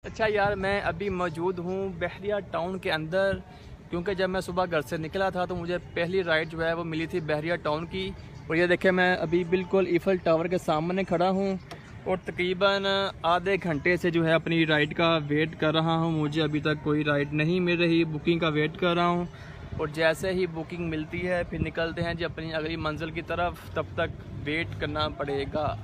अच्छा यार, मैं अभी मौजूद हूँ बहरिया टाउन के अंदर, क्योंकि जब मैं सुबह घर से निकला था तो मुझे पहली राइड जो है वो मिली थी बहरिया टाउन की। और ये देखें, मैं अभी बिल्कुल ईफल टावर के सामने खड़ा हूँ और तकरीबन आधे घंटे से जो है अपनी राइड का वेट कर रहा हूँ। मुझे अभी तक कोई राइड नहीं मिल रही, बुकिंग का वेट कर रहा हूँ। और जैसे ही बुकिंग मिलती है फिर निकलते हैं जी अपनी अगली मंजिल की तरफ, तब तक वेट करना पड़ेगा।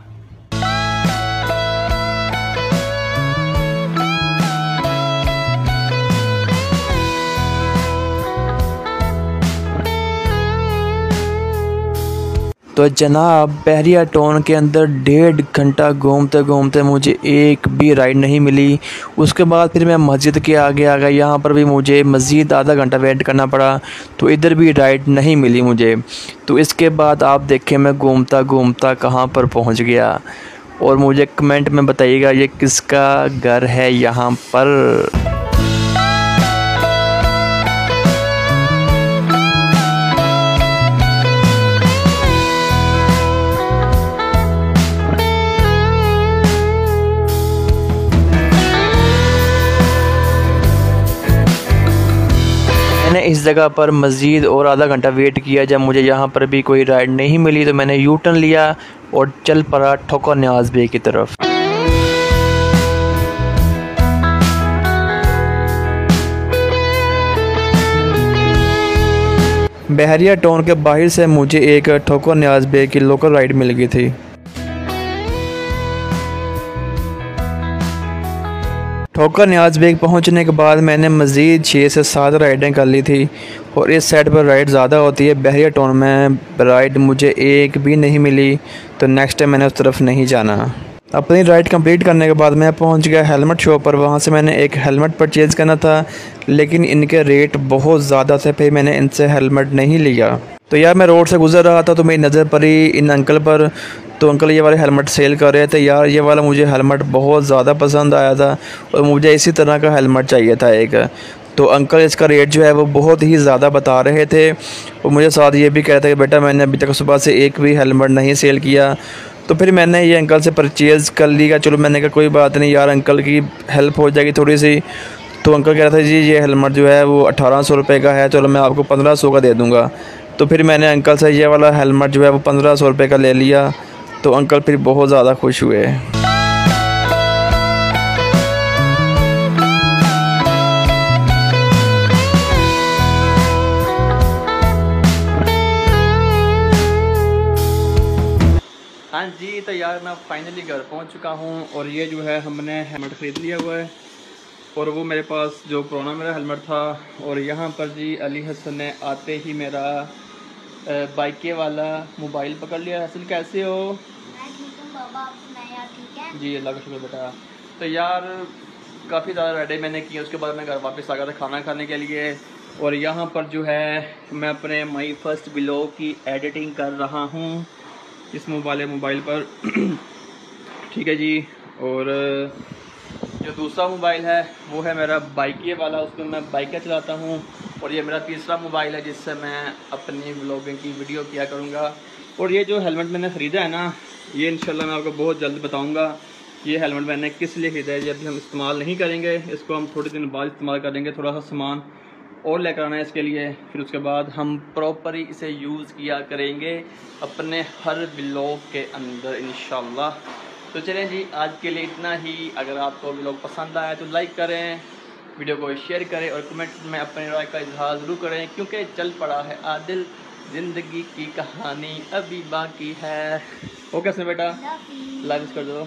तो जनाब, बहरिया टाउन के अंदर 1.5 घंटा घूमते घूमते मुझे एक भी राइड नहीं मिली। उसके बाद फिर मैं मस्जिद के आगे आ गया, यहाँ पर भी मुझे मज़ीद आधा घंटा वेट करना पड़ा, तो इधर भी राइड नहीं मिली मुझे। तो इसके बाद आप देखें मैं घूमता घूमता कहाँ पर पहुँच गया। और मुझे कमेंट में बताइएगा ये किसका घर है यहाँ पर। मैंने इस जगह पर मज़ीद और आधा घंटा वेट किया। जब मुझे यहाँ पर भी कोई राइड नहीं मिली तो मैंने यू टर्न लिया और चल पड़ा ठोकर न्याज बे की तरफ। बहरिया टाउन के बाहर से मुझे एक ठोकर न्याज बे की लोकल राइड मिल गई थी। ठोकर न्याज बेग पहुंचने के बाद मैंने मज़ीद 6 से 7 राइडें कर ली थी। और इस साइड पर राइड ज़्यादा होती है, बहरिया टाउन में राइड मुझे एक भी नहीं मिली, तो नेक्स्ट टाइम मैंने उस तरफ नहीं जाना। अपनी राइड कंप्लीट करने के बाद मैं पहुंच गया हेलमेट शॉप पर। वहां से मैंने एक हेलमेट परचेज़ करना था, लेकिन इनके रेट बहुत ज़्यादा थे, फिर मैंने इनसे हेलमेट नहीं लिया। तो यार मैं रोड से गुजर रहा था तो मेरी नज़र पड़ी इन अंकल पर। तो अंकल ये वाले हेलमेट सेल कर रहे थे। यार ये वाला मुझे हेलमेट बहुत ज़्यादा पसंद आया था और मुझे इसी तरह का हेलमेट चाहिए था एक। तो अंकल इसका रेट जो है वो बहुत ही ज़्यादा बता रहे थे और मुझे साथ ये भी कहते कि बेटा मैंने अभी तक सुबह से एक भी हेलमेट नहीं सेल किया। तो फिर मैंने ये अंकल से परचेज़ कर लिया। चलो मैंने कहा कोई बात नहीं यार, अंकल की हेल्प हो जाएगी थोड़ी सी। तो अंकल कह रहा था जी ये हेलमेट जो है वो 1800 रुपये का है, चलो मैं आपको 1500 का दे दूँगा। तो फिर मैंने अंकल से ये वाला हेलमेट जो है वो 1500 रुपये का ले लिया। तो अंकल फिर बहुत ज़्यादा खुश हुए। हाँ जी, तो यार मैं फाइनली घर पहुंच चुका हूं और ये जो है हमने हेलमेट ख़रीद लिया हुआ है। और वो मेरे पास जो पुराना मेरा हेलमेट था। और यहाँ पर जी अली हसन ने आते ही मेरा बाइके वाला मोबाइल पकड़ लिया। हसन कैसे हो? बाबा, ठीक है जी, अल्लाह का शुक्र बेटा। तो यार काफ़ी ज़्यादा राइडें मैंने की, उसके बाद मैं घर वापस आ गया था खाना खाने के लिए। और यहाँ पर जो है मैं अपने माई फर्स्ट व्लॉग की एडिटिंग कर रहा हूँ इस मोबाइल पर। ठीक है जी। और जो दूसरा मोबाइल है वो है मेरा बाइके वाला, उसमें मैं बाइकें चलाता हूँ। और ये मेरा तीसरा मोबाइल है जिससे मैं अपनी व्लॉगिंग की वीडियो किया करूँगा। और ये जो हेलमेट मैंने ख़रीदा है ना, ये इंशाल्लाह मैं आपको बहुत जल्द बताऊंगा ये हेलमेट मैंने किस लिए ख़रीदा है। ये अभी हम इस्तेमाल नहीं करेंगे, इसको हम थोड़े दिन बाद इस्तेमाल करेंगे। थोड़ा सा सामान और लेकर आना है इसके लिए, फिर उसके बाद हम प्रॉपरली इसे यूज़ किया करेंगे अपने हर व्लॉग के अंदर इंशाल्लाह। तो चलें जी, आज के लिए इतना ही। अगर आपको व्लॉग पसंद आया तो लाइक करें, वीडियो को शेयर करें और कमेंट में अपनी राय का इजहार ज़रूर करें, क्योंकि चल पड़ा है आदिल, ज़िंदगी की कहानी अभी बाकी है। ओके सर बेटा, लाइक कर दो।